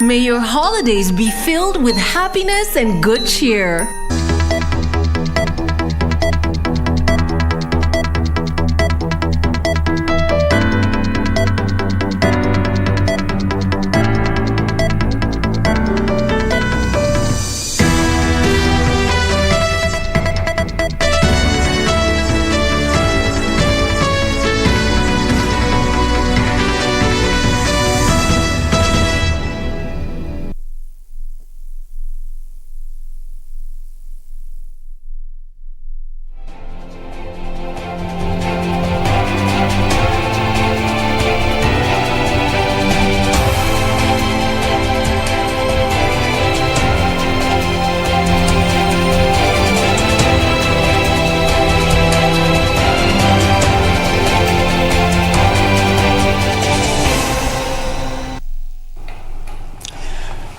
May your holidays be filled with happiness and good cheer.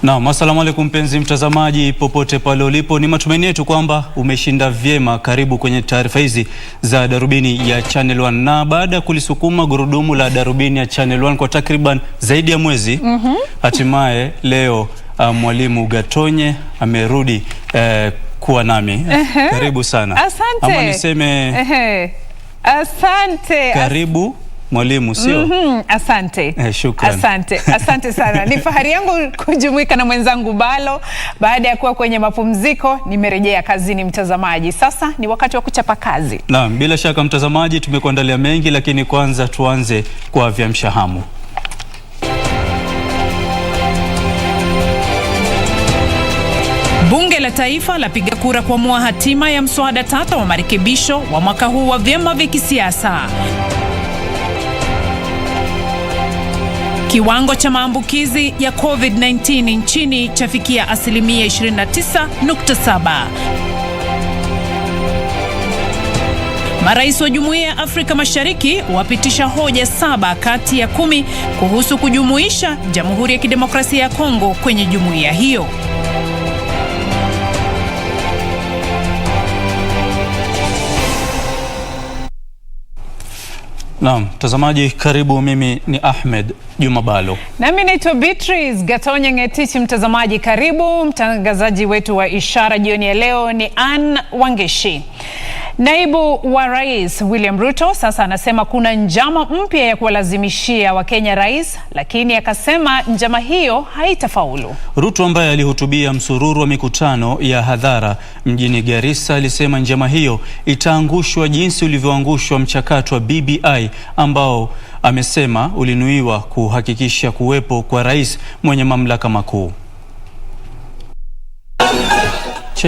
Naam, assalamu alaikum mpenzi mtazamaji popote pale ulipo. Ni matumaini yetu kwamba umeshinda vyema. Karibu kwenye taarifa hizi za Darubini ya Channel 1. Na baada ya kulisukuma gurudumu la Darubini ya Channel 1 kwa takriban zaidi ya mwezi, hatimaye leo mwalimu Gatonye amerudi kuwa nami. Karibu sana. Asante. Ama niseme asante. Karibu mwalimu, sio? Asante. Shukran. Asante sana. Ni fahari yangu kujumuika na mwenzangu Bhalo. Baada ya kuwa kwenye mapumziko, nimerejea kazini mtazamaji. Sasa ni wakati wa kuchapa kazi. Naam, bila shaka mtazamaji, tumekuandalia mengi, lakini kwanza tuanze kwa viamshahamu. Bunge la Taifa lapiga kura kuamua hatima ya mswada tata wa marekebisho wa mwaka huu wa vyama vya kisiasa. Kiwango cha maambukizi ya COVID-19 nchini chafikia asilimia 29.7. Marais wa Jumuiya ya Afrika Mashariki wapitisha hoja 7 kati ya 10 kuhusu kujumuisha Jamhuri ya Kidemokrasia ya Kongo kwenye jumuiya hiyo. Naam, mtazamaji karibu. Mimi ni Ahmed Juma Bhalo. Nami naitwa Beatrice Gatonye ngetichi. Mtazamaji karibu. Mtangazaji wetu wa ishara jioni ya leo ni Ann Wangeshi. Naibu wa Rais William Ruto sasa anasema kuna njama mpya ya kuwalazimishia Wakenya rais, lakini akasema njama hiyo haitafaulu. Ruto ambaye alihutubia msururu wa mikutano ya hadhara mjini Garissa alisema njama hiyo itaangushwa jinsi ulivyoangushwa mchakato wa BBI ambao amesema ulinuiwa kuhakikisha kuwepo kwa rais mwenye mamlaka makuu.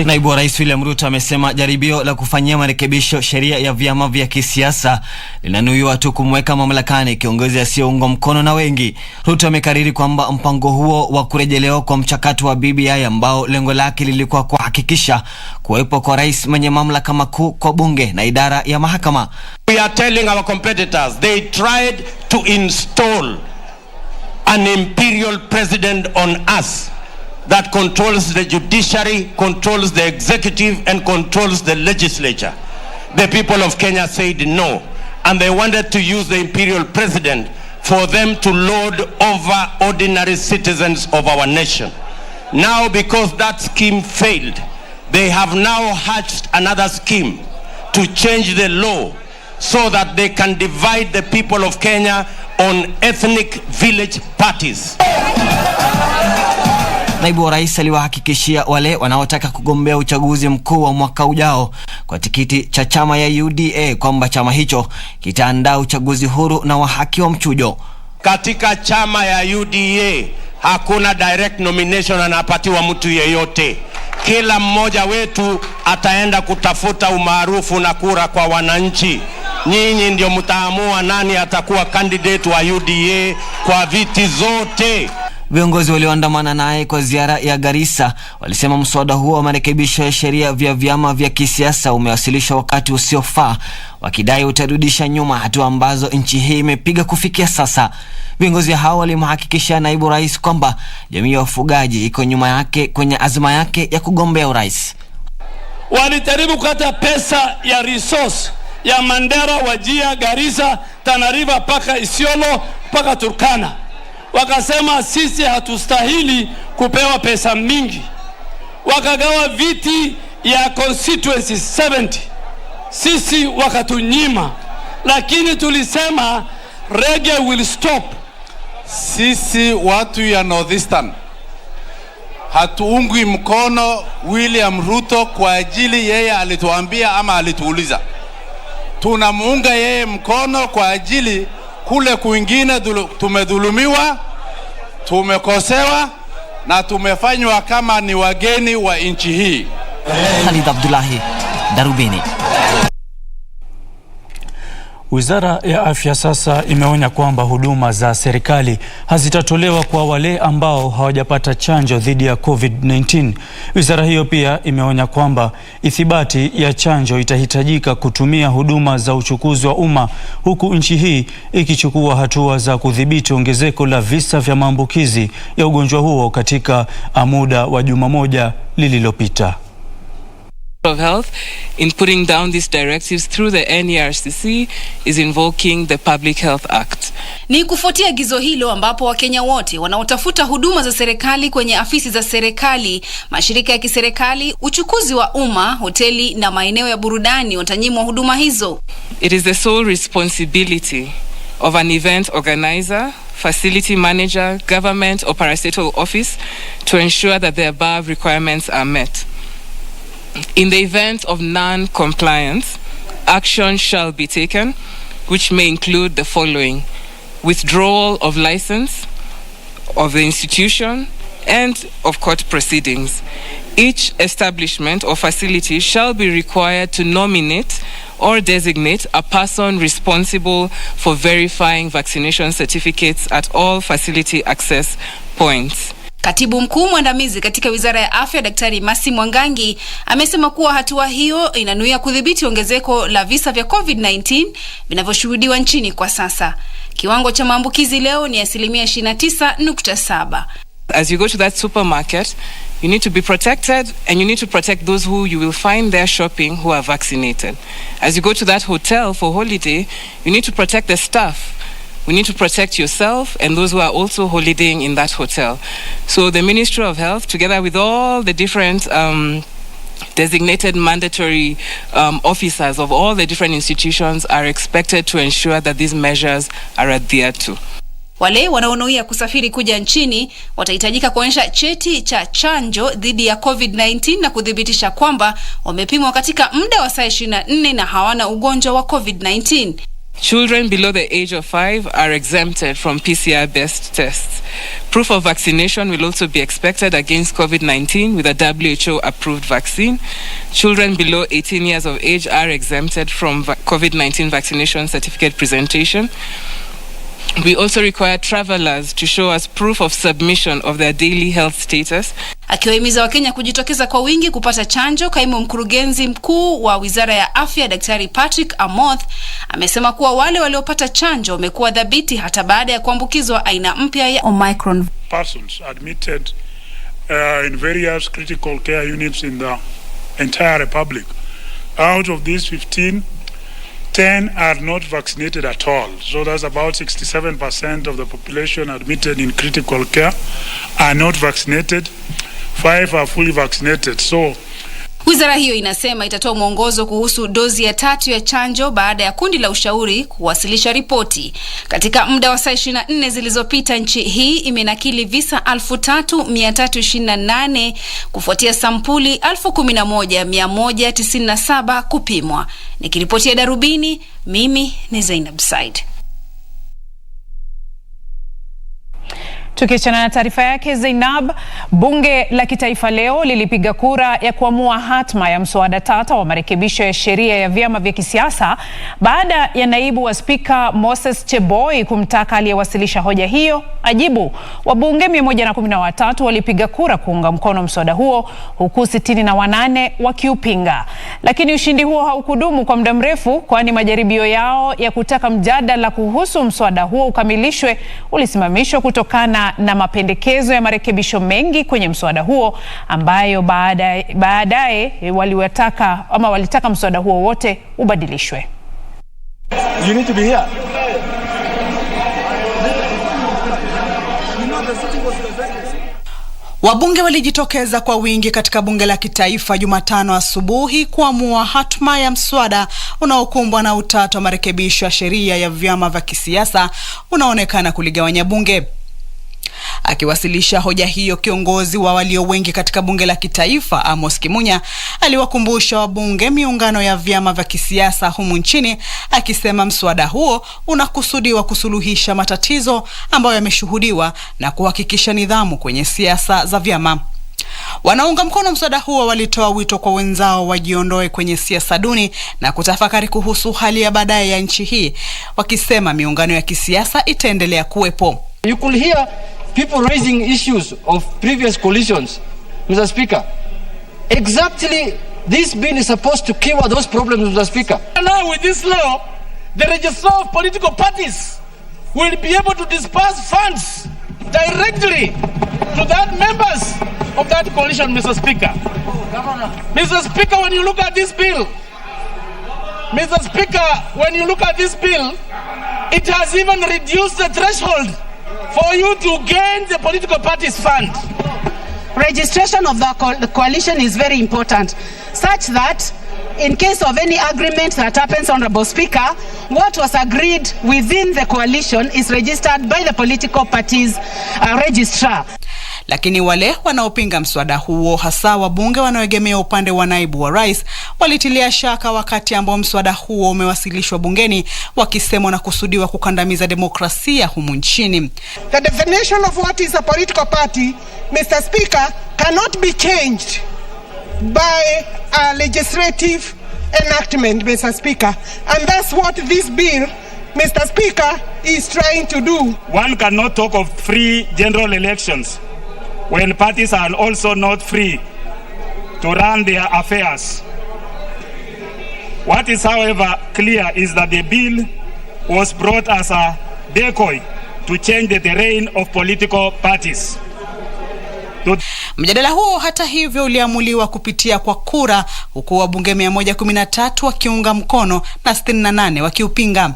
Naibu wa Rais William Ruto amesema jaribio la kufanyia marekebisho sheria ya vyama vya kisiasa linanuiwa tu kumweka mamlakani kiongozi asiyeungwa mkono na wengi. Ruto amekariri kwamba mpango huo wa kurejelewa kwa mchakato wa BBI ambao lengo lake lilikuwa kuhakikisha kuwepo kwa rais mwenye mamlaka makuu kwa bunge na idara ya mahakama. We are telling our competitors they tried to install an imperial president on us that controls the judiciary, controls the executive, and controls the legislature. The people of Kenya said no, and they wanted to use the imperial president for them to lord over ordinary citizens of our nation. Now, because that scheme failed, they have now hatched another scheme to change the law so that they can divide the people of Kenya on ethnic village parties. Naibu wa Rais aliwahakikishia wale wanaotaka kugombea uchaguzi mkuu wa mwaka ujao kwa tikiti cha chama ya UDA kwamba chama hicho kitaandaa uchaguzi huru na wa haki wa mchujo. Katika chama ya UDA hakuna direct nomination anapatiwa mtu yeyote. Kila mmoja wetu ataenda kutafuta umaarufu na kura kwa wananchi. Nyinyi ndio mtaamua nani atakuwa candidate wa UDA kwa viti zote. Viongozi walioandamana naye kwa ziara ya Garissa walisema mswada huo wa marekebisho ya sheria vya vyama vya kisiasa umewasilishwa wakati usiofaa, wakidai utarudisha nyuma hatua ambazo nchi hii imepiga kufikia sasa. Viongozi hao walimhakikishia naibu rais kwamba jamii ya wafugaji iko nyuma yake kwenye azma yake ya kugombea urais. Walijaribu kukata pesa ya resource ya Mandera, Wajia, Garissa, Tana River paka Isiolo paka Turkana. wakasema sisi hatustahili kupewa pesa mingi. Wakagawa viti ya constituency 70. Sisi wakatunyima. Lakini tulisema reggae will stop. Sisi watu ya Northeastern hatuungwi mkono William Ruto kwa ajili yeye alituambia ama alituuliza. Tunamuunga yeye mkono kwa ajili kule kwingine tumedhulumiwa, tumekosewa na tumefanywa kama ni wageni wa nchi hii. Khalid Abdullahi, Darubini. Wizara ya Afya sasa imeonya kwamba huduma za serikali hazitatolewa kwa wale ambao hawajapata chanjo dhidi ya COVID-19. Wizara hiyo pia imeonya kwamba ithibati ya chanjo itahitajika kutumia huduma za uchukuzi wa umma, huku nchi hii ikichukua hatua za kudhibiti ongezeko la visa vya maambukizi ya ugonjwa huo katika muda wa juma moja lililopita. of Health in putting down these directives through the NERCC is invoking the Public Health Act. Ni kufuatia agizo hilo ambapo Wakenya wote wanaotafuta huduma za serikali kwenye afisi za serikali, mashirika ya kiserikali, uchukuzi wa umma, hoteli na maeneo ya burudani watanyimwa huduma hizo. It is the sole responsibility of an event organizer, facility manager, government or parastatal office to ensure that the above requirements are met. In the event of non-compliance, action shall be taken, which may include the following: withdrawal of license of the institution and of court proceedings. Each establishment or facility shall be required to nominate or designate a person responsible for verifying vaccination certificates at all facility access points. Katibu mkuu mwandamizi katika Wizara ya Afya Daktari Masi Mwangangi amesema kuwa hatua hiyo inanuia kudhibiti ongezeko la visa vya COVID-19 vinavyoshuhudiwa nchini kwa sasa. Kiwango cha maambukizi leo ni 29.7. As you go to that supermarket, you need to be protected, and you need to protect those who you will find there shopping who are vaccinated. As you go to that hotel for holiday, you need to protect the staff. We need to protect yourself and those who are also holidaying in that hotel. So the Ministry of Health, together with all the different designated mandatory officers of all the different institutions, are expected to ensure that these measures are adhered to. Wale wanaonuia kusafiri kuja nchini watahitajika kuonyesha cheti cha chanjo dhidi ya COVID-19 na kudhibitisha kwamba wamepimwa katika muda wa saa 24 na hawana ugonjwa wa COVID-19. Children below the age of 5 are exempted from PCR-based tests. Proof of vaccination will also be expected against COVID-19 with a WHO-approved vaccine. Children below 18 years of age are exempted from COVID-19 vaccination certificate presentation. We also require travelers to show us proof of submission of their daily health status. Akiwahimiza Wakenya kujitokeza kwa wingi kupata chanjo, kaimu mkurugenzi mkuu wa Wizara ya Afya Daktari Patrick Amoth amesema kuwa wale waliopata chanjo wamekuwa dhabiti hata baada ya kuambukizwa aina mpya ya Omicron. Persons admitted in various critical care units in the entire republic. Out of these 15, 10 are not vaccinated at all. So that's about 67% of the population admitted in critical care are not vaccinated. 5 are fully vaccinated. So Wizara hiyo inasema itatoa mwongozo kuhusu dozi ya 3 ya chanjo baada ya kundi la ushauri kuwasilisha ripoti. Katika muda wa saa 24 zilizopita, nchi hii imenakili visa 3,328 kufuatia sampuli 11,197 kupimwa. Nikiripotia Darubini, mimi ni Zainab Said. Tukiachana na taarifa yake Zainab, bunge la kitaifa leo lilipiga kura ya kuamua hatma ya mswada tata wa marekebisho ya sheria ya vyama vya kisiasa baada ya naibu wa spika Moses Cheboi kumtaka aliyewasilisha hoja hiyo ajibu. Wabunge 113 walipiga kura kuunga mkono mswada huo huku 68 wakiupinga. Lakini ushindi huo haukudumu kwa muda mrefu, kwani majaribio yao ya kutaka mjadala kuhusu mswada huo ukamilishwe ulisimamishwa kutokana na mapendekezo ya marekebisho mengi kwenye mswada huo ambayo baadaye walitaka mswada huo wote ubadilishwe. You need to be here. Wabunge walijitokeza kwa wingi katika bunge la kitaifa Jumatano asubuhi kuamua hatma ya mswada unaokumbwa na utata wa marekebisho ya sheria ya vyama vya kisiasa unaonekana kuligawanya bunge. Akiwasilisha hoja hiyo, kiongozi wa walio wengi katika bunge la kitaifa Amos Kimunya aliwakumbusha wabunge miungano ya vyama vya kisiasa humu nchini, akisema mswada huo unakusudiwa kusuluhisha matatizo ambayo yameshuhudiwa na kuhakikisha nidhamu kwenye siasa za vyama. Wanaunga mkono mswada huo walitoa wito kwa wenzao wajiondoe kwenye siasa duni na kutafakari kuhusu hali ya baadaye ya nchi hii, wakisema miungano ya kisiasa itaendelea kuwepo. You could hear people raising issues of previous coalitions, Mr. Speaker. Exactly, this bill is supposed to cure those problems, Mr. Speaker. And now with this law, the registrar of political parties will be able to disperse funds directly to that members of that coalition, Mr. Speaker. Mr. Speaker, when you look at this bill, it has even reduced the threshold for you to gain the political party's fund. Registration of the coalition is very important, such that in case of any agreement that happens, Honorable Speaker, what was agreed within the coalition is registered by the political party's registrar. Lakini wale wanaopinga mswada huo, hasa wabunge wanaoegemea upande wa naibu wa rais, walitilia shaka wakati ambao mswada huo umewasilishwa bungeni, wakisema na kusudiwa kukandamiza demokrasia humu nchini. The definition of what is a political party, Mr. Speaker, cannot be changed by a legislative enactment, Mr. Speaker. And that's what this bill, Mr. Speaker, is trying to do. One cannot talk of free general elections when parties are also not free to run their affairs. What is, however, clear is that the bill was brought as a decoy to change the terrain of political parties. Mjadala huo hata hivyo uliamuliwa kupitia kwa kura, huku wabunge 113 wakiunga mkono na 68 wakiupinga.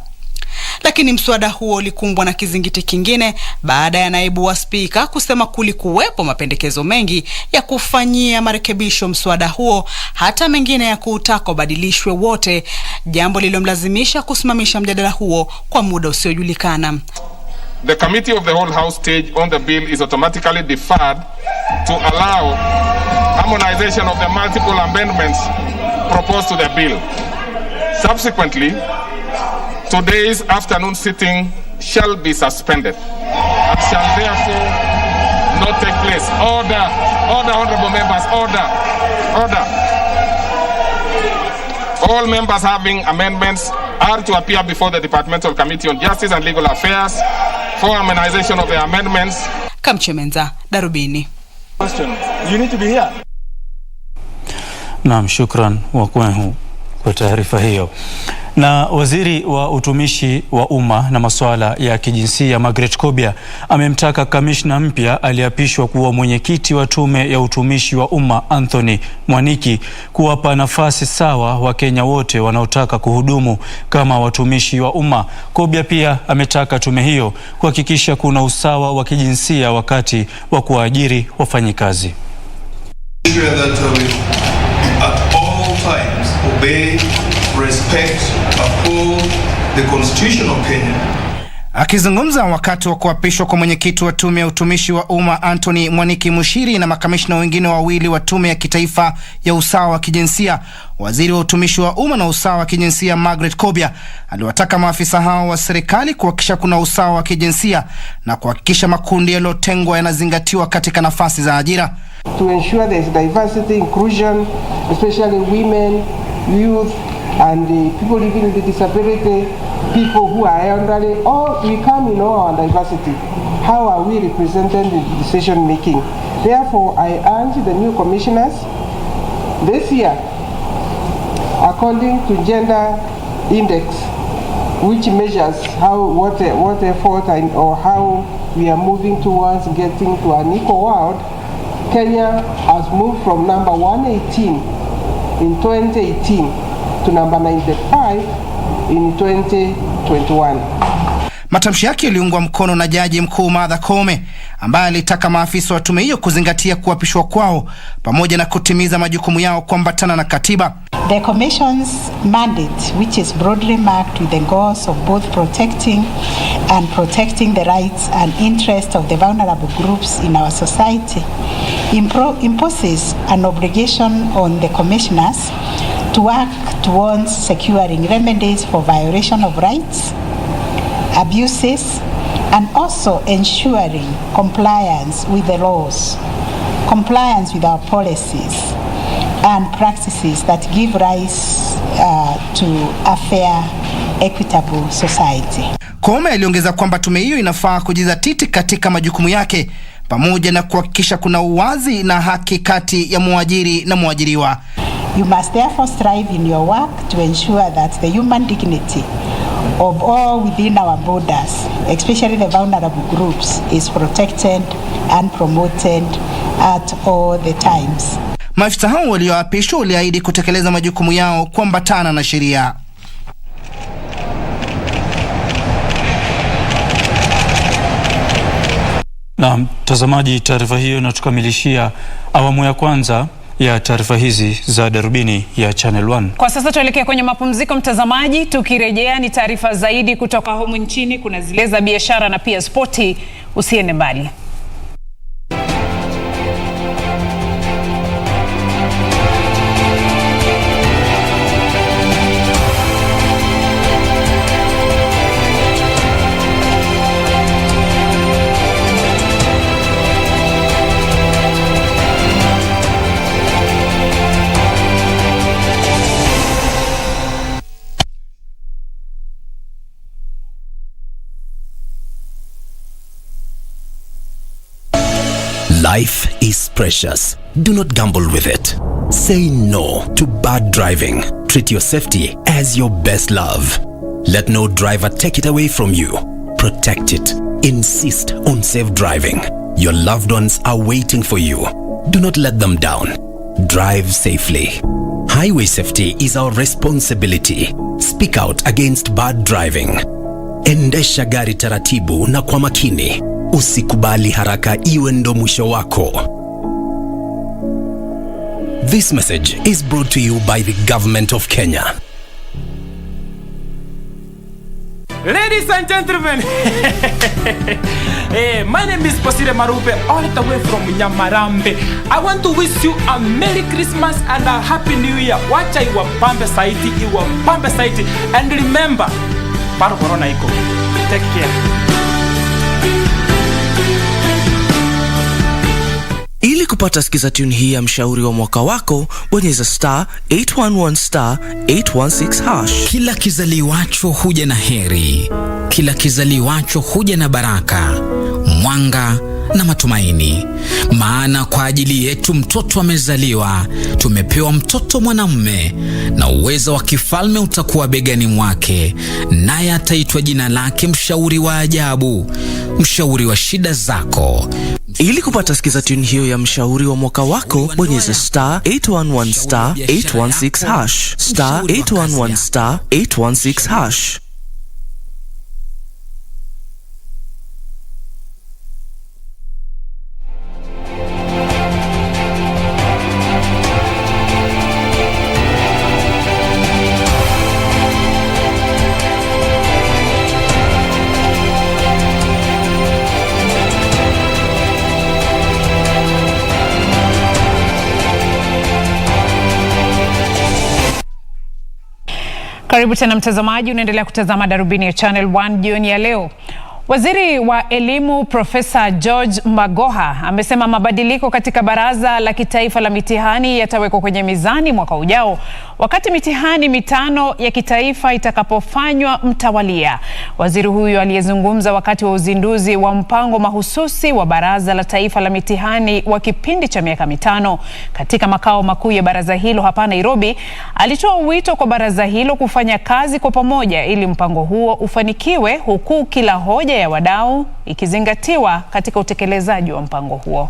Lakini mswada huo ulikumbwa na kizingiti kingine baada ya naibu wa spika kusema kulikuwepo mapendekezo mengi ya kufanyia marekebisho mswada huo, hata mengine ya kutaka ubadilishwe wote, jambo lililomlazimisha kusimamisha mjadala huo kwa muda usiojulikana. The committee of the whole house stage on the bill is automatically deferred to allow harmonization of the multiple amendments proposed to the bill. Subsequently, today's afternoon sitting shall be suspended and shall therefore not take place. Order, honorable members, order. All members having amendments are to appear before the Departmental Committee on Justice and Legal Affairs for harmonization of the amendments. Kamchemenza, Darubini. You need to be here. Naam, shukran Wakwehu kwa taarifa hiyo. Na waziri wa utumishi wa umma na masuala ya kijinsia Margaret Kobia amemtaka kamishna mpya aliapishwa kuwa mwenyekiti wa tume ya utumishi wa umma Anthony Mwaniki kuwapa nafasi sawa Wakenya wote wanaotaka kuhudumu kama watumishi wa umma. Kobia pia ametaka tume hiyo kuhakikisha kuna usawa wa kijinsia wakati wa kuajiri wafanyikazi. At all times obey, respect, uphold the Constitution of Kenya. Akizungumza wakati wa kuapishwa kwa mwenyekiti wa tume ya utumishi wa umma Anthony Mwaniki Mushiri na makamishna wengine wawili wa tume ya kitaifa ya usawa wa kijinsia, waziri wa utumishi wa umma na usawa wa kijinsia Margaret Kobia aliwataka maafisa hao wa serikali kuhakikisha kuna usawa wa kijinsia na kuhakikisha makundi yaliyotengwa yanazingatiwa katika nafasi za ajira. To ensure there is diversity, inclusion, especially women, youth, and the people living with disability, people who are elderly, all we come in all our diversity. How are we represented in decision making? Therefore, I urge the new commissioners this year, according to gender index, which measures what effort or how we are moving towards getting to an equal world, Kenya has moved from number 118 in 2018 to number 95 in 2021. Matamshi yake yaliungwa mkono na Jaji Mkuu Martha Koome, ambaye alitaka maafisa wa tume hiyo kuzingatia kuapishwa kwao pamoja na kutimiza majukumu yao kuambatana na katiba. The Commission's mandate, which is broadly marked with the goals of both protecting the rights and interests of the vulnerable groups in our society, imposes an obligation on the commissioners to work towards securing remedies for violation of rights, abuses, and also ensuring compliance with the laws, compliance with our policies, and practices that give rise to a fair, equitable society. Koome aliongeza kwamba tume hiyo inafaa kujizatiti katika majukumu yake pamoja na kuhakikisha kuna uwazi na haki kati ya muajiri na muajiriwa. You must therefore strive in your work to ensure that the human dignity of all within our borders, especially the vulnerable groups, is protected and promoted at all the times. Maafisa hao walioapishwa waliahidi kutekeleza majukumu yao kuambatana na sheria. Na mtazamaji, taarifa hiyo inatukamilishia awamu ya kwanza ya taarifa hizi za Darubini ya Channel 1. Kwa sasa tuelekea kwenye mapumziko mtazamaji, tukirejea ni taarifa zaidi kutoka humu nchini, kuna zile za biashara na pia spoti. Usiende mbali. Life is precious. Do not gamble with it. Say no to bad driving. Treat your safety as your best love. Let no driver take it away from you. Protect it. Insist on safe driving. Your loved ones are waiting for you. Do not let them down. Drive safely. Highway safety is our responsibility. Speak out against bad driving. Endesha gari taratibu na kwa makini. Usikubali haraka iwe ndo mwisho wako. This message is brought to you by the Government of Kenya. Ladies and gentlemen, my name is Posire Marupe, all the way from Nyamarambe. I want to wish you a Merry Christmas and a Happy New Year. Wacha iwa pambe saiti, and remember, bado corona iko. Take care. Ili kupata skiza tune hii ya mshauri wa mwaka wako, bonyeza *811*816#. Kila kizaliwacho huja na heri, kila kizaliwacho huja na baraka, mwanga na matumaini. Maana kwa ajili yetu mtoto amezaliwa, tumepewa mtoto mwanamume, na uwezo wa kifalme utakuwa begani mwake, naye ataitwa jina lake Mshauri wa Ajabu, Mshauri wa shida zako. Ili kupata skiza tune hiyo ya mshauri wa mwaka wako, bonyeza *811*816#. *811*816#. Karibu tena mtazamaji, unaendelea kutazama Darubini ya Channel 1 jioni ya leo. Waziri wa Elimu Profesa George Magoha amesema mabadiliko katika Baraza la Kitaifa la Mitihani yatawekwa kwenye mizani mwaka ujao, wakati mitihani mitano ya kitaifa itakapofanywa mtawalia. Waziri huyo aliyezungumza wakati wa uzinduzi wa mpango mahususi wa Baraza la Taifa la Mitihani wa kipindi cha miaka mitano katika makao makuu ya baraza hilo hapa Nairobi, alitoa wito kwa baraza hilo kufanya kazi kwa pamoja ili mpango huo ufanikiwe, huku kila hoja ya wadau ikizingatiwa katika utekelezaji wa mpango huo.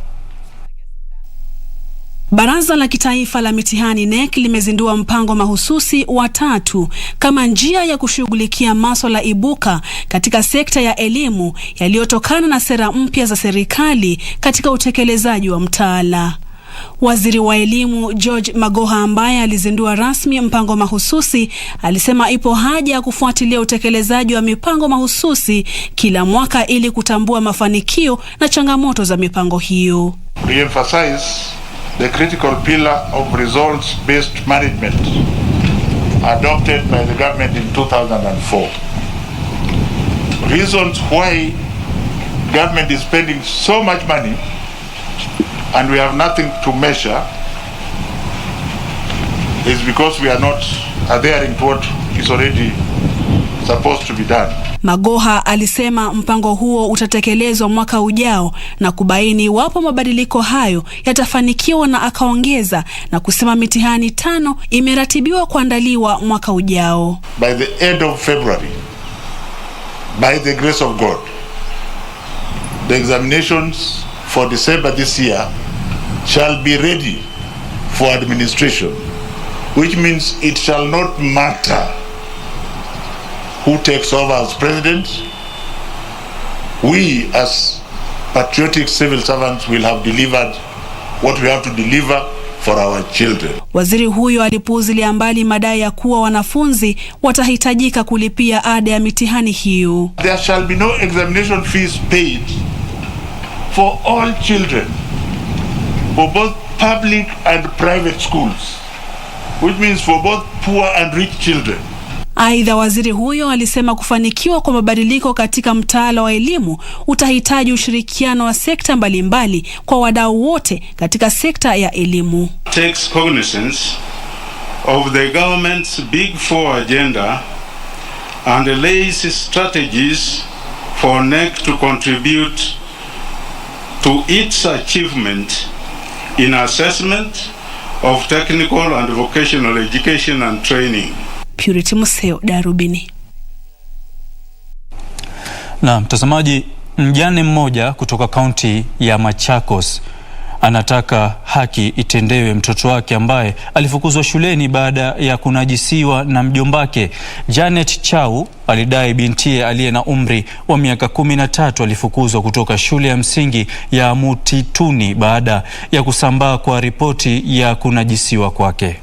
Baraza la Kitaifa la Mitihani NEC limezindua mpango mahususi wa 3 kama njia ya kushughulikia masuala ibuka katika sekta ya elimu yaliyotokana na sera mpya za serikali katika utekelezaji wa mtaala. Waziri wa Elimu George Magoha, ambaye alizindua rasmi mpango mahususi, alisema ipo haja ya kufuatilia utekelezaji wa mipango mahususi kila mwaka ili kutambua mafanikio na changamoto za mipango hiyo. Re-emphasize the critical pillar of results-based management adopted by the government in 2004. Reasons why government is spending so much money and we have nothing to measure is because we are not adhering to what is already supposed to be done. Magoha alisema mpango huo utatekelezwa mwaka ujao na kubaini wapo mabadiliko hayo yatafanikiwa, na akaongeza na kusema mitihani 5 imeratibiwa kuandaliwa mwaka ujao. By the end of February, by the grace of God, the examinations for December this year shall be ready for administration, which means it shall not matter who takes over as president. We as patriotic civil servants will have delivered what we have to deliver for our children. Waziri huyo alipuuzilia mbali madai ya kuwa wanafunzi watahitajika kulipia ada ya mitihani hiyo. There shall be no examination fees paid for all children, for both public and private schools, which means for both poor and rich children. Aidha, waziri huyo alisema kufanikiwa kwa mabadiliko katika mtaala wa elimu utahitaji ushirikiano wa sekta mbalimbali kwa wadau wote katika sekta ya elimu. Takes cognizance of the government's Big Four agenda and lays strategies for NEC to contribute to its achievement in assessment of technical and vocational education and training. Purity Museo, Darubini. Na mtazamaji, mjane mmoja kutoka kaunti ya Machakos anataka haki itendewe mtoto wake ambaye alifukuzwa shuleni baada ya kunajisiwa na mjombake. Janet Chau alidai bintiye aliye na umri wa miaka 13 alifukuzwa kutoka shule ya msingi ya Mutituni baada ya kusambaa kwa ripoti ya kunajisiwa kwake.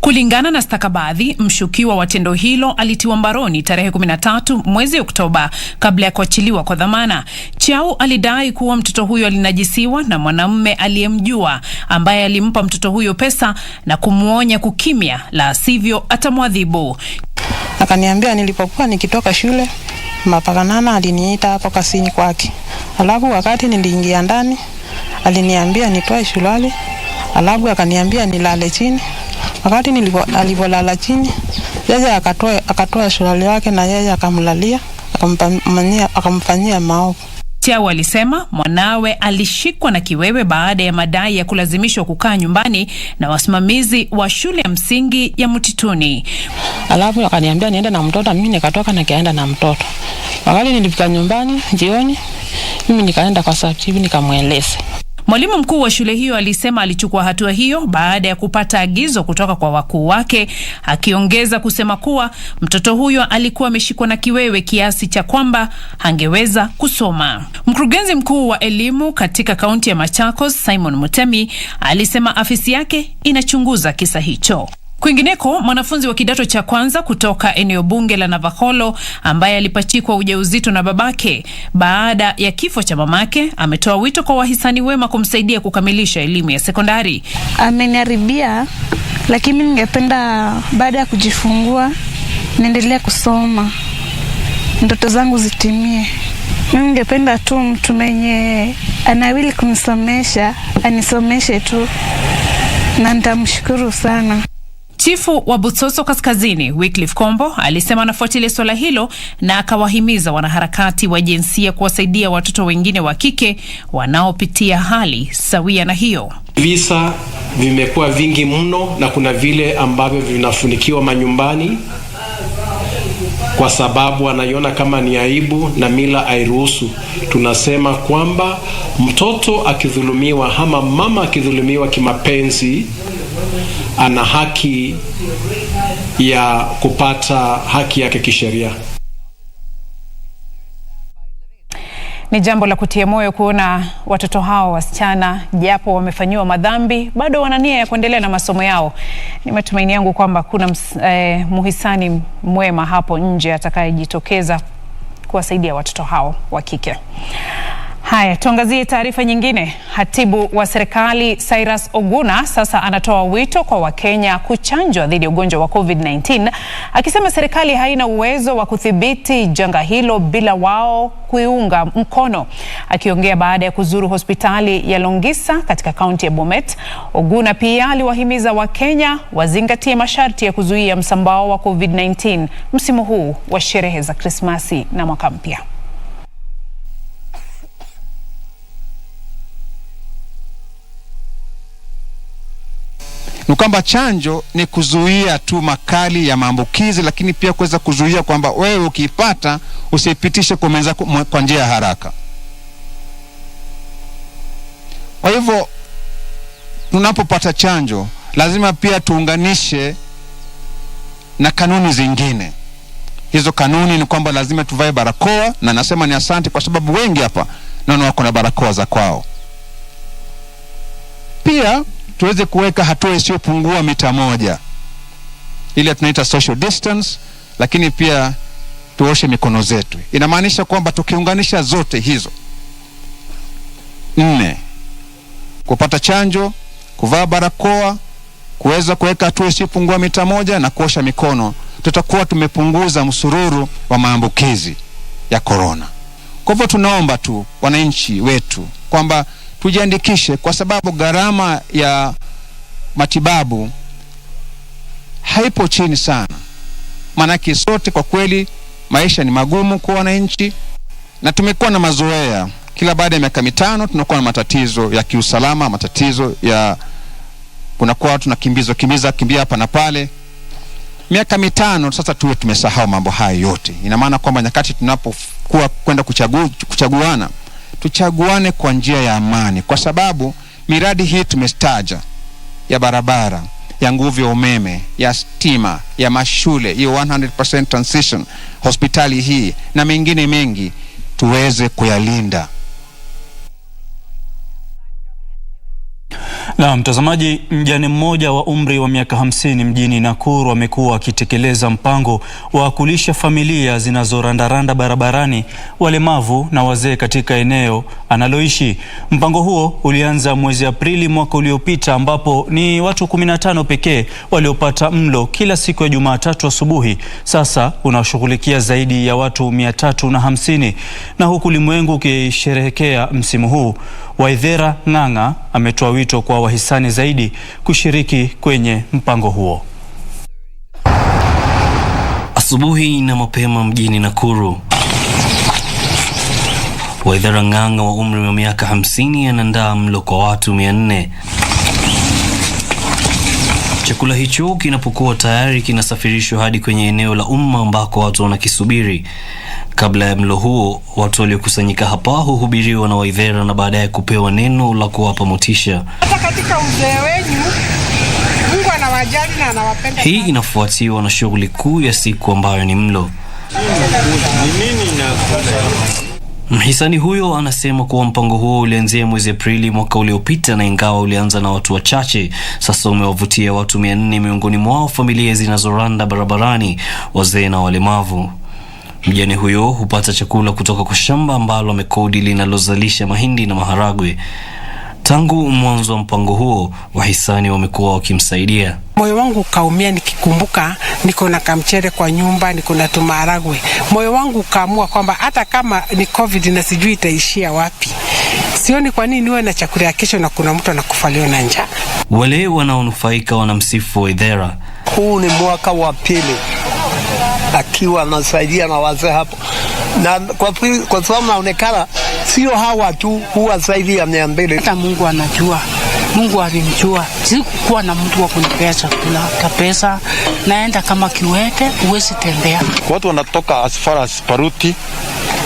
Kulingana na stakabadhi, mshukiwa wa tendo hilo alitiwa mbaroni tarehe 13 mwezi Oktoba kabla ya kuachiliwa kwa dhamana. Chau alidai kuwa mtoto huyo alinajisiwa na mwanamume aliyemjua ambaye alimpa mtoto huyo pesa na kumuonya kukimya, la sivyo atamwadhibu. Akaniambia nilipokuwa nikitoka shule, mapakanana aliniita hapo kasini kwake. Alafu wakati niliingia ndani, aliniambia nitoe shulali, alafu akaniambia nilale chini. Wakati alipolala chini, yeye akatoa shulali yake na yeye akamlalia, akamfanyia maovu. Chau alisema mwanawe alishikwa na kiwewe baada ya madai ya kulazimishwa kukaa nyumbani na wasimamizi wa shule ya msingi ya Mutituni. Alafu akaniambia niende na mtoto, mimi nikatoka na kaenda na mtoto. Wakati nilifika nyumbani jioni, mimi nikaenda kwa subchief nikamweleza. Mwalimu mkuu wa shule hiyo alisema alichukua hatua hiyo baada ya kupata agizo kutoka kwa wakuu wake, akiongeza kusema kuwa mtoto huyo alikuwa ameshikwa na kiwewe kiasi cha kwamba hangeweza kusoma. Mkurugenzi mkuu wa elimu katika kaunti ya Machakos, Simon Mutemi, alisema afisi yake inachunguza kisa hicho. Kwingineko, mwanafunzi wa kidato cha kwanza kutoka eneo bunge la Navakholo ambaye alipachikwa ujauzito na babake baada ya kifo cha mamake ametoa wito kwa wahisani wema kumsaidia kukamilisha elimu ya sekondari. Ameniharibia, lakini ningependa baada ya kujifungua niendelee kusoma, ndoto zangu zitimie. Mimi ningependa tu mtu mwenye anawili kunisomesha anisomeshe tu, na nitamshukuru sana. Chifu wa Butsoso Kaskazini, Wycliffe Kombo, alisema anafuatilia swala hilo na akawahimiza wanaharakati wa jinsia kuwasaidia watoto wengine wa kike wanaopitia hali sawia na hiyo. Visa vimekuwa vingi mno na kuna vile ambavyo vinafunikiwa manyumbani. kwa sababu anaiona kama ni aibu na mila hairuhusu. Tunasema kwamba mtoto akidhulumiwa ama mama akidhulumiwa kimapenzi ana haki ya kupata haki yake kisheria. Ni jambo la kutia moyo kuona watoto hao wasichana, japo wamefanyiwa madhambi, bado wana nia ya kuendelea na masomo yao. Ni matumaini yangu kwamba kuna muhisani mwema hapo nje atakayejitokeza kuwasaidia watoto hao wa kike. Haya, tuangazie taarifa nyingine. Hatibu wa serikali Cyrus Oguna sasa anatoa wito kwa Wakenya kuchanjwa dhidi ya ugonjwa wa COVID-19, akisema serikali haina uwezo wa kudhibiti janga hilo bila wao kuiunga mkono. Akiongea baada ya kuzuru hospitali ya Longisa katika kaunti ya Bomet, Oguna pia aliwahimiza Wakenya wazingatie masharti ya kuzuia msambao wa COVID-19 msimu huu wa sherehe za Krismasi na mwaka mpya. Ni kwamba chanjo ni kuzuia tu makali ya maambukizi, lakini pia kuweza kuzuia kwamba wewe ukipata usipitishe kwa mwenzako kwa njia ya haraka. Kwa hivyo tunapopata chanjo lazima pia tuunganishe na kanuni zingine. Hizo kanuni ni kwamba lazima tuvae barakoa, na nasema ni asante kwa sababu wengi hapa naona wako na barakoa za kwao. Pia tuweze kuweka hatua isiyopungua mita 1, ile tunaita social distance, lakini pia tuoshe mikono zetu. Inamaanisha kwamba tukiunganisha zote hizo 4, kupata chanjo, kuvaa barakoa, kuweza kuweka hatua isiyopungua mita 1 na kuosha mikono, tutakuwa tumepunguza msururu wa maambukizi ya corona. Kwa hivyo tunaomba tu wananchi wetu kwamba tujiandikishe, kwa sababu gharama ya matibabu haipo chini sana. Manake sote kwa kweli maisha ni magumu kwa wananchi, na tumekuwa na mazoea kila baada ya miaka 5 tunakuwa na matatizo ya kiusalama, matatizo ya kunakuwa kimbia hapa na pale. Miaka 5 sasa tuwe tumesahau mambo haya yote. Ina maana kwamba nyakati tunapokuwa kwenda kuchaguana, tuchaguane kwa njia ya amani, kwa sababu miradi hii tumestaja ya barabara, ya nguvu ya umeme, ya stima, ya mashule, hiyo 100% transition, hospitali hii na mengine mengi tuweze kuyalinda. Na mtazamaji, mjane mmoja wa umri wa miaka 50 mjini Nakuru amekuwa akitekeleza mpango wa kulisha familia zinazorandaranda barabarani, walemavu na wazee katika eneo analoishi. Mpango huo ulianza mwezi Aprili mwaka uliopita, ambapo ni watu 15 pekee waliopata mlo kila siku ya Jumatatu asubuhi. Sasa unashughulikia zaidi ya watu 350, na huku ulimwengu ukisherehekea msimu huu, Waithera Ng'ang'a ametoa wito kwa wahisani zaidi kushiriki kwenye mpango huo. Asubuhi na mapema mjini Nakuru, Waithera Ng'ang'a wa umri wa miaka 50 anaandaa mlo kwa watu 400. Chakula hicho kinapokuwa tayari kinasafirishwa hadi kwenye eneo la umma ambako watu wanakisubiri. Kabla ya mlo huo, watu waliokusanyika hapa huhubiriwa na Waithera na baadaye kupewa neno la kuwapa motisha. Hata katika uzee wenu Mungu anawajali na anawapenda. Hii inafuatiwa na shughuli kuu ya siku ambayo ni mlo. Mhisani huyo anasema kuwa mpango huo ulianzia mwezi Aprili mwaka uliopita, na ingawa ulianza na watu wachache, sasa umewavutia watu 400, miongoni mwao familia zinazoranda barabarani, wazee na walemavu. Mjane huyo hupata chakula kutoka kwa shamba ambalo amekodi linalozalisha mahindi na maharagwe. Tangu mwanzo wa mpango huo, wahisani wamekuwa wakimsaidia. Moyo wangu ukaumia nikikumbuka niko na kamchere kwa nyumba, niko na tumaharagwe. Moyo wangu ukaamua kwamba hata kama ni COVID na sijui itaishia wapi, sioni kwa nini niwe na chakula ya kesho na kuna mtu anakufa leo na njaa. Wale wanaonufaika wanamsifu Waithera. Huu ni mwaka wa pili akiwa anasaidia na wazee hapo, na kwa sababu naonekana sio hawa tu huwa zaidi ya 200. Hata Mungu anajua Mungu alimjua. Sikuwa na mtu wa kunipea chakula, pesa naenda kama kiwete, huwezi tembea. Watu wanatoka as far as Paruti,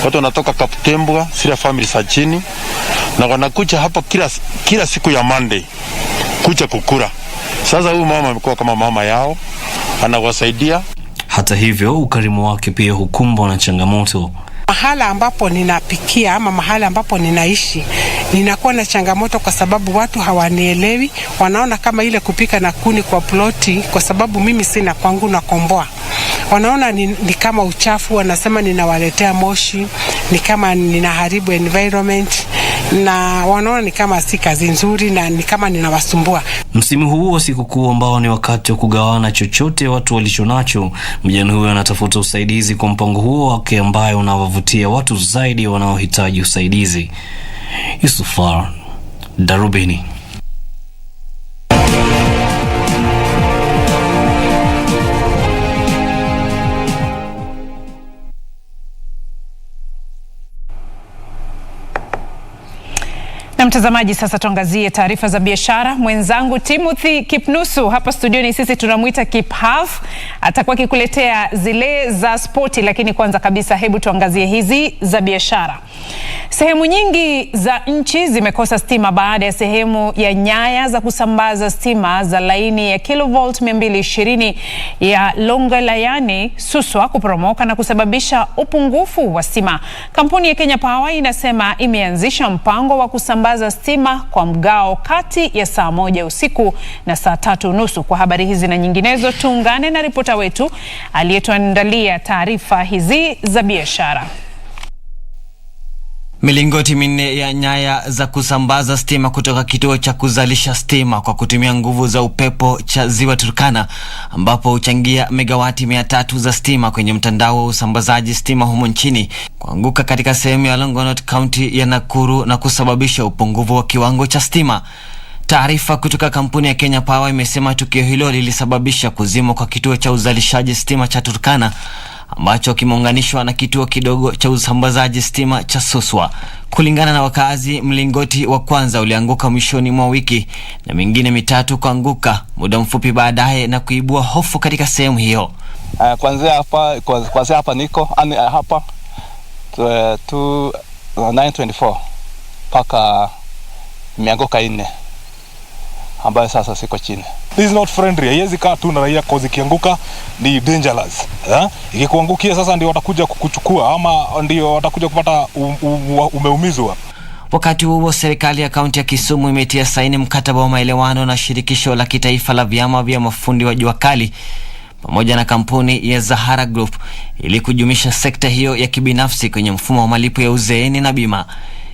watu wanatoka Kaptembwa, sira family za chini, na wanakuja hapa kila siku ya Monday kuja kukura. Sasa huyu mama amekuwa kama mama yao, anawasaidia. Hata hivyo, ukarimu wake pia hukumbwa na changamoto. Mahala ambapo ninapikia ama mahala ambapo ninaishi ninakuwa na changamoto kwa sababu watu hawanielewi, wanaona kama ile kupika na kuni kwa ploti, kwa sababu mimi sina kwangu na komboa. Wanaona ni kama uchafu, wanasema ninawaletea moshi, ni kama ninaharibu environment, na wanaona ni kama si kazi nzuri na ni kama ninawasumbua. Msimu huu wa sikukuu ambao ni wakati wa kugawana chochote watu walichonacho, mjane huyo anatafuta usaidizi kwa mpango huo wake ambayo unawavutia watu zaidi wanaohitaji usaidizi. Yusufar, Darubini. Na mtazamaji, sasa tuangazie taarifa za biashara. Mwenzangu Timothy Kipnusu hapa studioni, sisi tunamuita Kip Half, atakuwa kikuletea zile za spoti, lakini kwanza kabisa hebu tuangazie hizi za biashara. Sehemu nyingi za nchi zimekosa stima baada ya sehemu ya nyaya za kusambaza stima za laini ya kilovolt 220 ya Longalayani Suswa kuporomoka na kusababisha upungufu wa stima. Kampuni ya Kenya Power inasema imeanzisha mpango wa kusambaza stima kwa mgao kati ya saa 1 usiku na saa 3:30. Kwa habari hizi na nyinginezo, tuungane na ripota wetu aliyetuandalia taarifa hizi za biashara. Milingoti minne ya nyaya za kusambaza stima kutoka kituo cha kuzalisha stima kwa kutumia nguvu za upepo cha Ziwa Turkana, ambapo huchangia megawati 300 za stima kwenye mtandao wa usambazaji stima humo nchini, kuanguka katika sehemu ya Longonot County ya Nakuru na kusababisha upungufu wa kiwango cha stima. Taarifa kutoka kampuni ya Kenya Power imesema tukio hilo lilisababisha kuzimwa kwa kituo cha uzalishaji stima cha Turkana, ambacho kimeunganishwa na kituo kidogo cha usambazaji stima cha Suswa. Kulingana na wakazi, mlingoti wa kwanza ulianguka mwishoni mwa wiki na mingine 3 kuanguka muda mfupi baadaye na kuibua hofu katika sehemu hiyo. Kwanza hapa niko hapa 924 paka mianguka 4 ambayo sasa siko chini. This is not friendly. Haiwezi kaa tu na raia cause ikianguka ni dangerous. Ikikuangukia sasa ndio watakuja kukuchukua ama ndio watakuja kupata umeumizwa. Wakati huo serikali ya kaunti ya Kisumu imetia saini mkataba wa maelewano na shirikisho la kitaifa la vyama vya mafundi wa jua kali pamoja na kampuni ya Zahara Group ili kujumisha sekta hiyo ya kibinafsi kwenye mfumo wa malipo ya uzeeni na bima.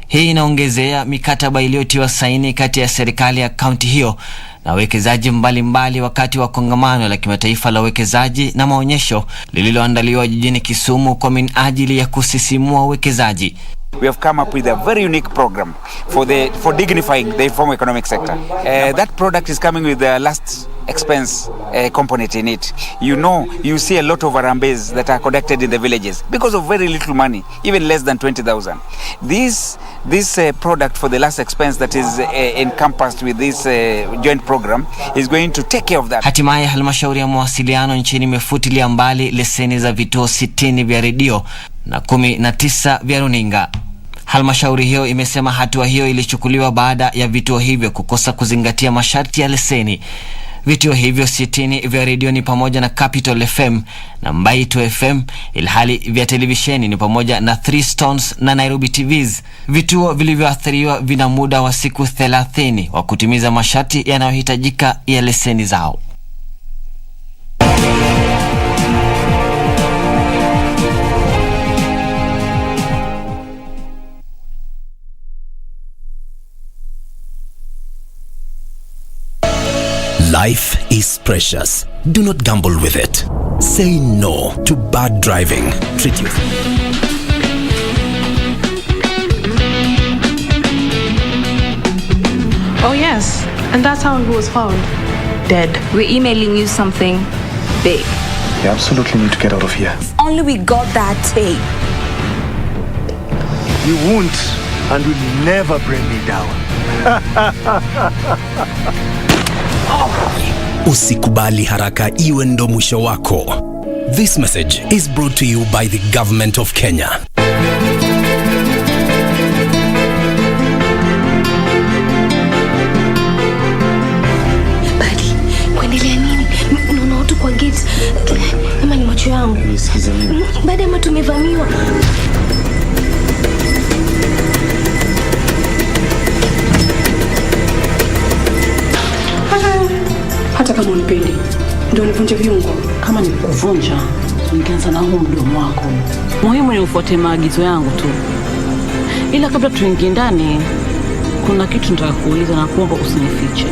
Hii inaongezea mikataba iliyotiwa saini kati ya serikali ya kaunti hiyo na wawekezaji mbalimbali wakati wa kongamano la kimataifa la uwekezaji na maonyesho lililoandaliwa jijini Kisumu kwa minajili ya kusisimua uwekezaji. We have come up with a very unique program for dignifying the informal economic sector. That product is coming with the last expense component in it. You see a lot of arambes that are conducted in the villages because of very little money, even less than 20,000. This product for the last expense that is encompassed with this joint program is going to take care of that. Hatimaye halmashauri ya mawasiliano nchini imefutilia mbali leseni za vituo 60 vya redio na 19 vya runinga. Halmashauri hiyo imesema hatua hiyo ilichukuliwa baada ya vituo hivyo kukosa kuzingatia masharti ya leseni. Vituo hivyo 60 vya redio ni pamoja na Capital FM na Mbaito FM, ilhali vya televisheni ni pamoja na 3 Stones na Nairobi TVs. Vituo vilivyoathiriwa vina muda wa siku 30 wa kutimiza masharti yanayohitajika ya leseni zao. Life is precious. Do not gamble with it. Say no to bad driving. Treat your... Oh yes, and that's how he was found. Dead. We're emailing you something big. You absolutely need to get out of here. If only we got that tape. You won't and will never bring me down. Usikubali haraka iwe ndo mwisho wako. This message is brought to you by the Government of Kenya. Badi, kuendelea nini? Unaona watu kwa gate. Ama ni macho yangu? Nisikize mimi. Baada ya tumevamiwa. Hata kama unipendi, ndio nivunje viungo. Kama ni kuvunja, ningeanza na huu mdomo wako. Muhimu ni ufuate maagizo yangu tu. Ila kabla tuingie ndani, kuna kitu nataka kuuliza na kuomba usinifiche.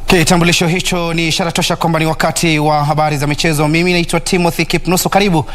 Kitambulisho hicho ni ishara tosha kwamba ni wakati wa habari za michezo. Mimi naitwa Timothy Kipnusu. Karibu.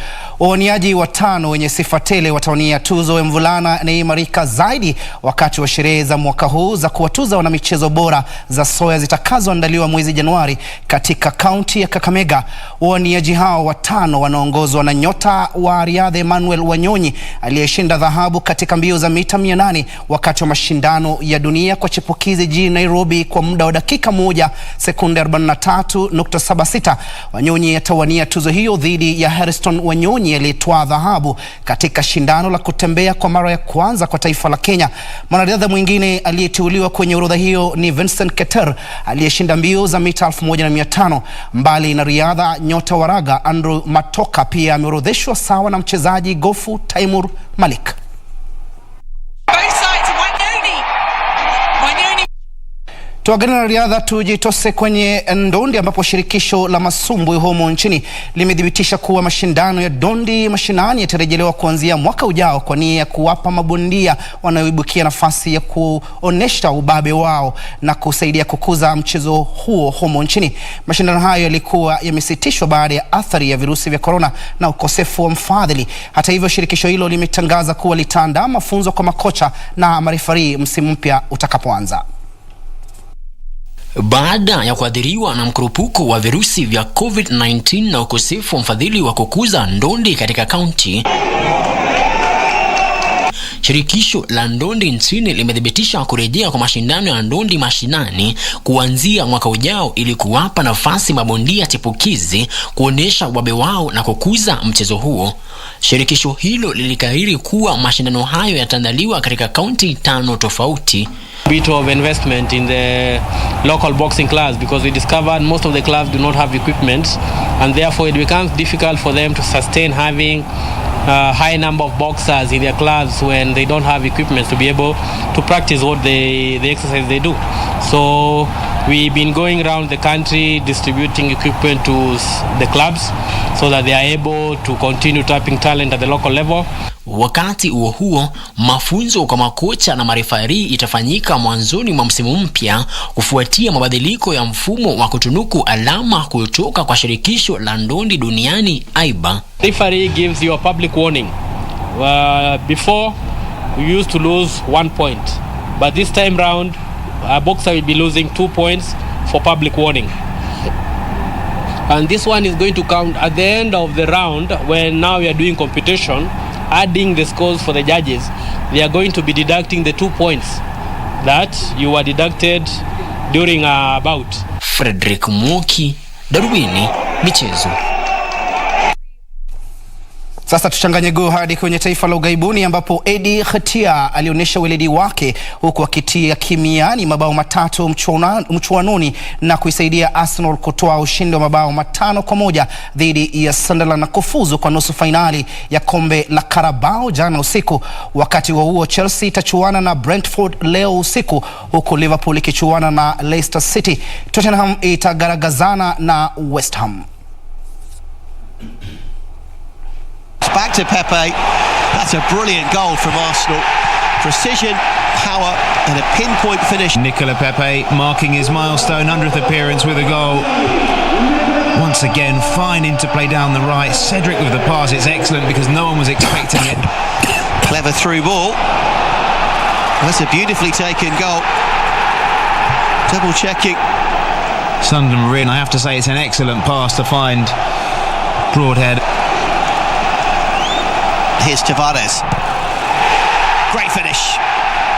Waoniaji watano wenye sifa tele wataonia tuzo ya mvulana anayeimarika zaidi wakati wa sherehe za mwaka huu za kuwatuza wana michezo bora za soya zitakazoandaliwa mwezi Januari katika kaunti ya Kakamega. Waoniaji hao watano wanaongozwa na nyota wa riadha Emmanuel Wanyonyi aliyeshinda dhahabu katika mbio za mita 800 wakati wa mashindano ya dunia kwa chipukizi jijini Nairobi kwa muda wa dakika 1 sekunde 43.76. Wanyonyi atawania tuzo hiyo dhidi ya Harrison Wanyonyi aliyetwaa dhahabu katika shindano la kutembea kwa mara ya kwanza kwa taifa la Kenya. Mwanariadha mwingine aliyeteuliwa kwenye orodha hiyo ni Vincent Keter aliyeshinda mbio za mita 1500. Mbali na riadha, nyota wa raga Andrew Matoka pia ameorodheshwa sawa na mchezaji gofu Taimur Malik. Tuagane na riadha tujitose kwenye ndondi ambapo shirikisho la masumbwi humo nchini limedhibitisha kuwa mashindano ya dondi mashinani yatarejelewa kuanzia mwaka ujao kwa nia ya kuwapa mabondia wanaoibukia nafasi ya kuonesha ubabe wao na kusaidia kukuza mchezo huo humo nchini. Mashindano hayo yalikuwa yamesitishwa baada ya athari ya virusi vya corona na ukosefu wa mfadhili. Hata hivyo, shirikisho hilo limetangaza kuwa litaandaa mafunzo kwa makocha na marefari msimu mpya utakapoanza. Baada ya kuathiriwa na mkurupuko wa virusi vya COVID-19 na ukosefu wa mfadhili wa kukuza ndondi katika kaunti, shirikisho la ndondi nchini limedhibitisha kurejea kwa mashindano ya ndondi mashinani kuanzia mwaka ujao ili kuwapa nafasi mabondia chipukizi kuonesha ubabe wao na kukuza mchezo huo. Shirikisho hilo lilikariri kuwa mashindano hayo yataandaliwa katika kaunti 5 tofauti. Bit of investment in the local boxing clubs because we discovered most of the clubs do not have equipment and therefore it becomes difficult for them to sustain having a high number of boxers in their clubs when they don't have equipment to be able to practice what the exercise they do. So we've been going around the country distributing equipment to the clubs so that they are able to continue tapping talent at the local level. Wakati huo mafunzo kwa makocha na marefari itafanyika mwanzoni mwa msimu mpya kufuatia mabadiliko ya mfumo wa kutunuku alama kutoka kwa shirikisho la ndondi duniani AIBA. Referee gives you a public warning. Before we used to lose 1 point, but this time round a boxer will be losing 2 points for public warning. And this one is going to count at the end of the round when now we are doing competition, adding the scores for the judges. They are going to be deducting the 2 points that you were deducted during a bout. Frederick Mwoki, Darubini, michezo. Sasa tuchanganye go hadi kwenye taifa la ugaibuni ambapo Eddie Khatia alionyesha weledi wake huku akitia kimiani mabao 3 mchuanoni na kuisaidia Arsenal kutoa ushindi wa mabao 5-1 dhidi ya Sunderland na kufuzu kwa nusu finali ya kombe la Carabao jana usiku. Wakati huo Chelsea itachuana na Brentford leo usiku huku Liverpool ikichuana na Leicester City. Tottenham itagaragazana na West Ham. Back to Pepe. That's a brilliant goal from Arsenal. Precision, power and a pinpoint finish. Nicola Pepe marking his milestone 100th appearance with a goal. Once again, fine interplay down the right. Cedric with the pass. It's excellent because no one was expecting it. Clever through ball. That's a beautifully taken goal. Double checking. Sunderland were in. I have to say it's an excellent pass to find Broadhead. Here's Tavares. Great finish.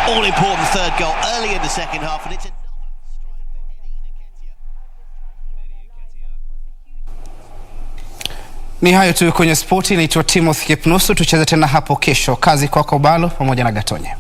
All important third goal early in the second half, and it's Ni hayo tu kwenye spoti. Naitwa Timothy Kipnusu. Tucheze tena hapo kesho. Kazi kwako Bhalo pamoja na Gatonye.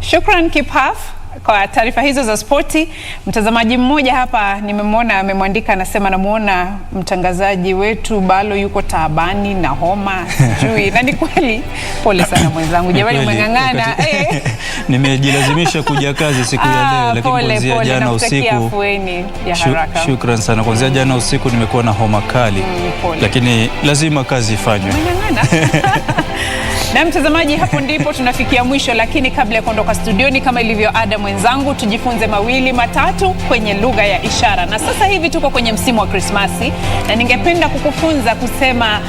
Shukran Kipaf kwa taarifa hizo za spoti. Mtazamaji mmoja hapa nimemwona amemwandika, anasema namuona mtangazaji wetu Bhalo yuko taabani na homa sijui. Na ni kweli, pole sana mwenzangu. Jamani umengangana. Nimejilazimisha kuja kazi siku ya leo, lakini kuanzia jana usiku shukran sana. Kuanzia jana usiku nimekuwa na homa kali. Lakini lazima kazi ifanywe. Na mtazamaji, hapo ndipo tunafikia mwisho, lakini kabla ya kuondoka studioni, kama ilivyo ada, mwenzangu tujifunze mawili matatu kwenye lugha ya ishara. Na sasa hivi tuko kwenye msimu wa Krismasi na ningependa kukufunza kusema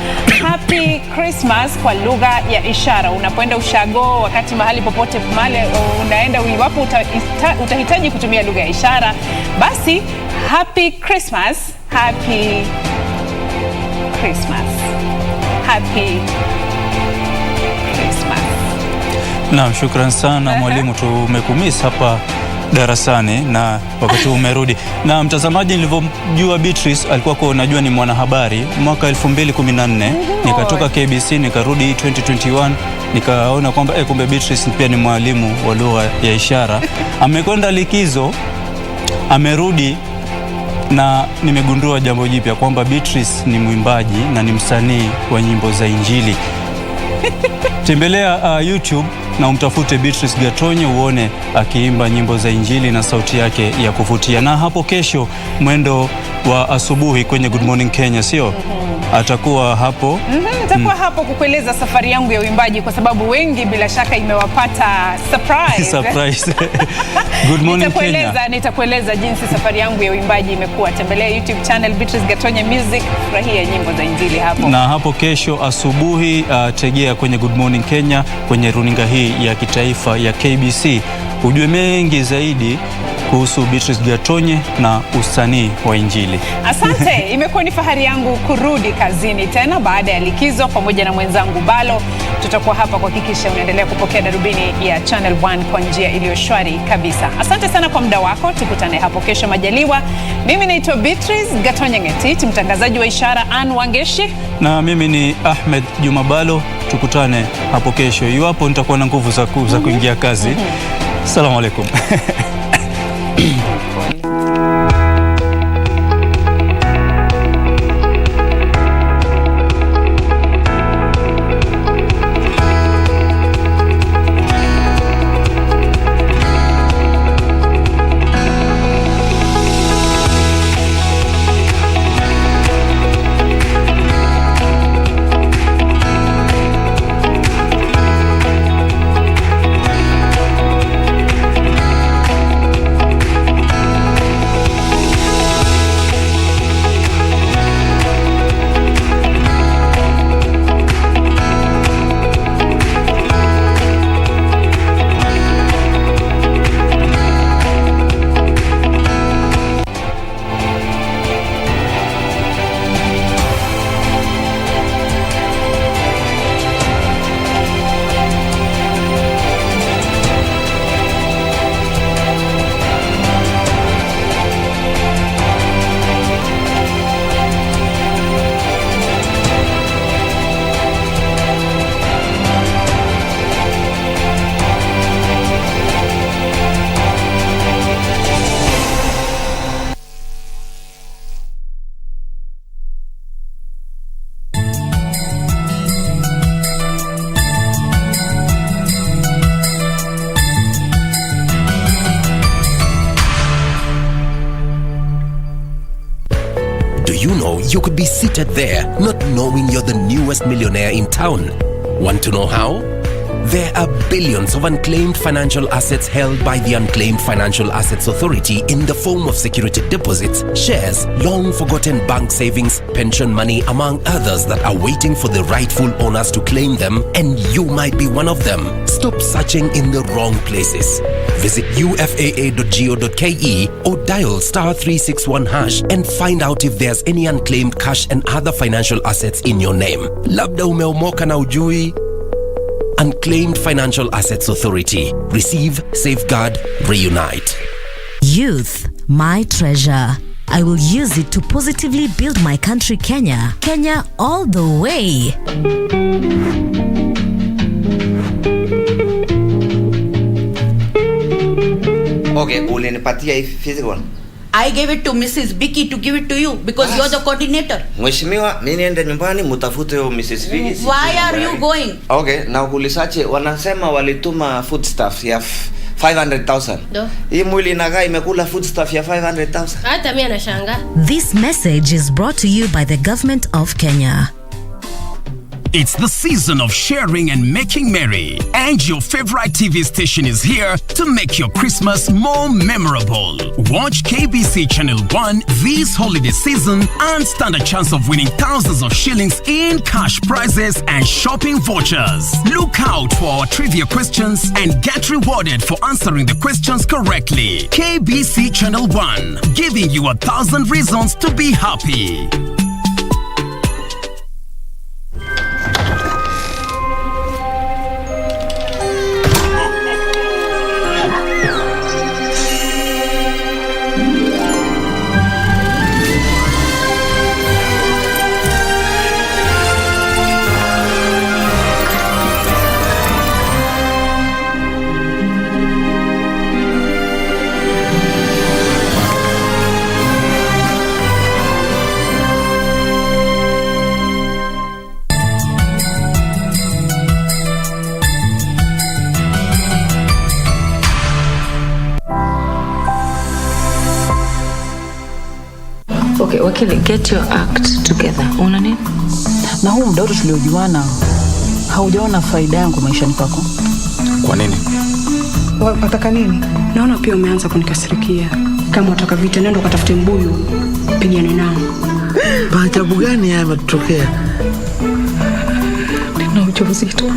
Happy Christmas kwa lugha ya ishara. Unapoenda ushago, wakati mahali popote mahali unaenda, iwapo utahitaji kutumia lugha ya ishara, basi Happy Christmas, Happy Christmas, Happy Naam, shukran sana mwalimu, tumekumiss hapa darasani na wakati umerudi. Na mtazamaji, nilivyojua Beatrice alikuwa kwa unajua ni mwanahabari mwaka 2014, nikatoka KBC nikarudi 2021, nikaona kwamba kumbe Beatrice pia ni mwalimu wa lugha ya ishara. Amekwenda likizo, amerudi na nimegundua jambo jipya kwamba Beatrice ni mwimbaji na ni msanii wa nyimbo za Injili. Tembelea YouTube na umtafute Beatrice Gatonye uone akiimba nyimbo za Injili na sauti yake ya kuvutia. Na hapo kesho mwendo wa asubuhi kwenye Good Morning Kenya, sio? Atakuwa hapo. Atakuwa hapo kukueleza safari yangu ya uimbaji, kwa sababu wengi bila shaka imewapata surprise. Good Morning Kenya. Nitakueleza jinsi safari yangu ya uimbaji imekuwa. Tembelea YouTube channel Beatrice Gatonye Music, furahia nyimbo za Injili hapo. Na hapo kesho asubuhi tegea kwenye Good Morning Kenya kwenye runinga hii ya kitaifa ya KBC. Ujue mengi zaidi kuhusu Beatrice Gatonye na usanii wa Injili. Asante, imekuwa ni fahari yangu kurudi kazini tena baada ya likizo pamoja na mwenzangu Bhalo. Tutakuwa hapa kuhakikisha unaendelea kupokea Darubini ya Channel 1 kwa njia iliyo shwari kabisa. Asante sana kwa muda wako, tukutane hapo kesho majaliwa. Mimi naitwa Beatrice Gatonye Ngetich, mtangazaji wa ishara Ann Wangeshi. Na mimi ni Ahmed Juma Bhalo, tukutane hapo kesho iwapo nitakuwa na nguvu za kuingia kazi. Assalamu alaikum. you could be seated there, not knowing you're the newest millionaire in town. Want to know how? There are billions of unclaimed financial assets held by the Unclaimed Financial Assets Authority in the form of security deposits, shares, long-forgotten bank savings, pension money, among others that are waiting for the rightful owners to claim them, and you might be one of them. Stop searching in the wrong places. Visit ufaa.go.ke or dial *361# and find out if there's any unclaimed cash and other financial assets in your name. Labda umeomoka na ujui. Unclaimed Financial Assets Authority. Receive, safeguard, reunite. Youth, my treasure. I will use it to positively build my country, Kenya. Kenya all the way. Okay, ulinipatia hii physical. I gave it to Mrs. Vicky to give it to you because you're the coordinator. Mheshimiwa, mimi niende nyumbani mtafute huyo Mrs. Vicky. Why are you going? Okay, na ukulisache wanasema walituma food stuff ya 500,000. Hii mwili inakaa imekula food stuff ya 500,000. Hata mimi nashangaa. This message is brought to you by the government of Kenya. It's the season of sharing and making merry, and your favorite TV station is here to make your Christmas more memorable. Watch KBC Channel 1 this holiday season and stand a chance of winning thousands of shillings in cash prizes and shopping vouchers. Look out for our trivia questions and get rewarded for answering the questions correctly. KBC Channel 1, giving you 1,000 reasons to be happy. Okay, wakili, get your act together. Una nini? Na huu mdao tuliojuana haujaona faida yangu maishani pako. Kwa nini? Wataka nini? Naona pia umeanza kunikasirikia. Kama wataka vita, nenda ukatafute mbuyu, pigane nao. Maajabu gani haya yametokea? Nina ujauzito.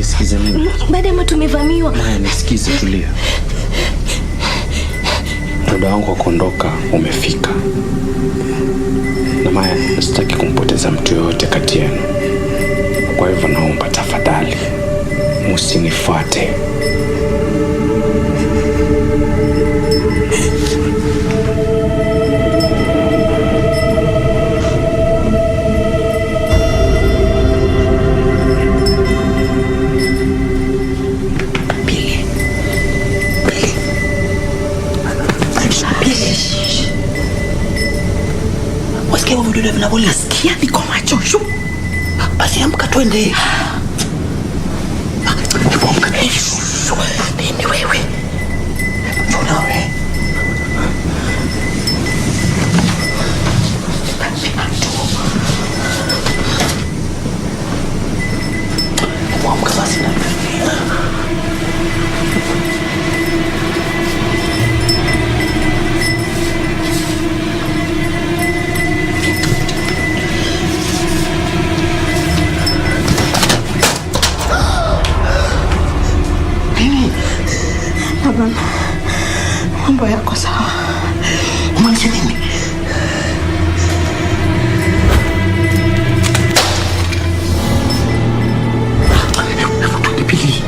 nisikize mimi. Baada ya tumevamiwa. Maya, nisikize, tulia. Muda wangu wa kuondoka umefika. Na Maya, sitaki kumpoteza mtu yoyote kati yenu. Kwa hivyo naomba tafadhali msinifuate. Wasikia wavudude vinavyolia? Sikia niko macho. Shu. Basi amka twende. Amka. Nini wewe? Njoo wewe. Amka basi na. Mambo yako sawa. Umaanisha nini? Pili.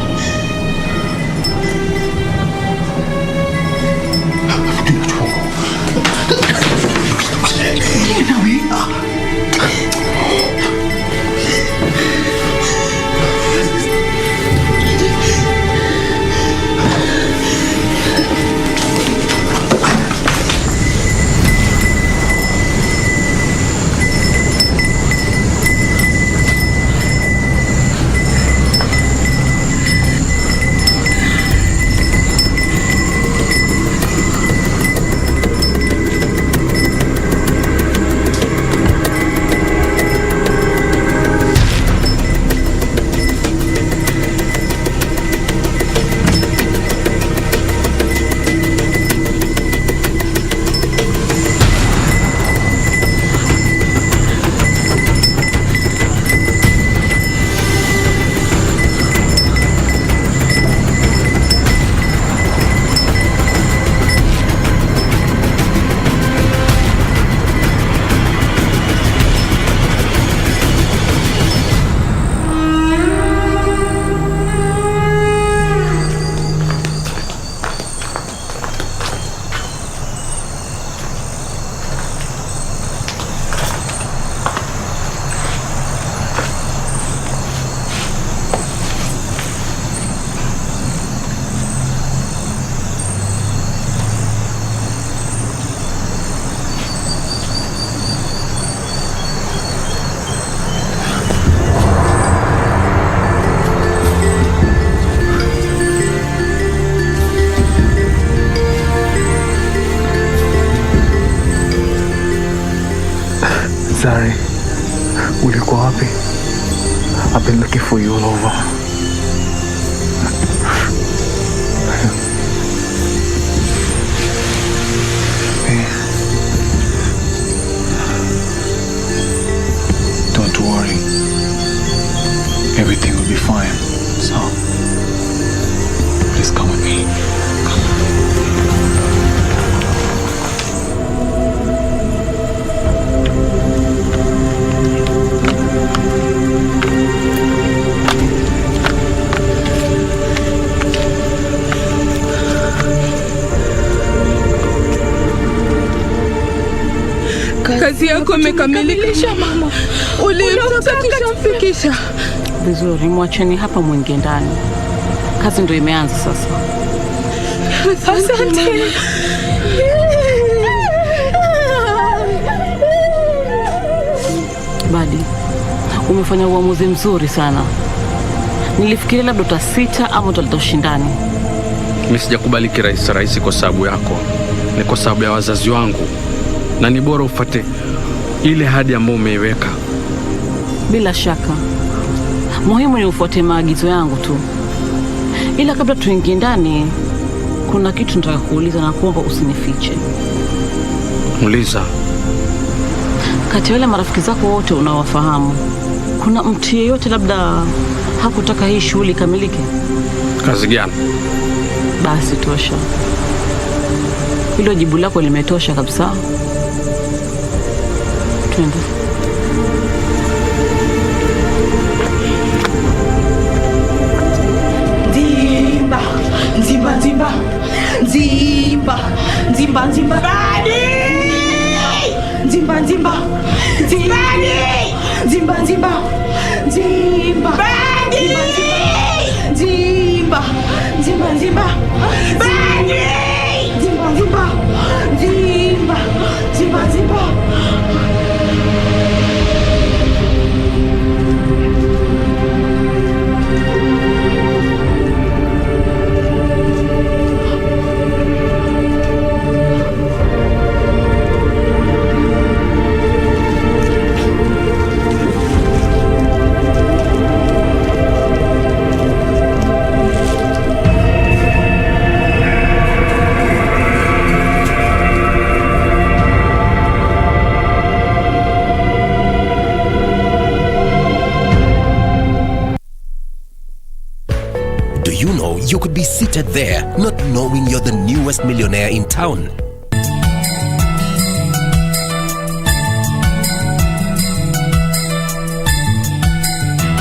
Sorry. Ulikuwa wapi? I've been looking for you all over. Hey. Don't worry. Everything will be fine. So, please come with me. Kazi yako imekamilisha mama. Ulimfikisha. Vizuri, mwacheni hapa mwingie ndani. Kazi ndio imeanza sasa. Asante. Badi, umefanya uamuzi mzuri sana. Nilifikiria labda utasita ama utaleta ushindani. Mimi sijakubali kirahisi kwa sababu yako. Ni kwa sababu ya wazazi wangu. Na ni bora ufuate ile hadi ambayo umeiweka. Bila shaka. Muhimu ni ufuate maagizo yangu tu. Ila kabla tuingie ndani, kuna kitu nataka kuuliza na kuomba usinifiche. Uliza. Kati ya wale marafiki zako wote unawafahamu, kuna mtu yeyote labda hakutaka hii shughuli kamilike? Kazi gani? Basi tosha. Hilo jibu lako limetosha kabisa. Twende. Nzimba Badi! Nzimba Badi! Nzimba Badi! You could be seated there, not knowing you're the newest millionaire in town.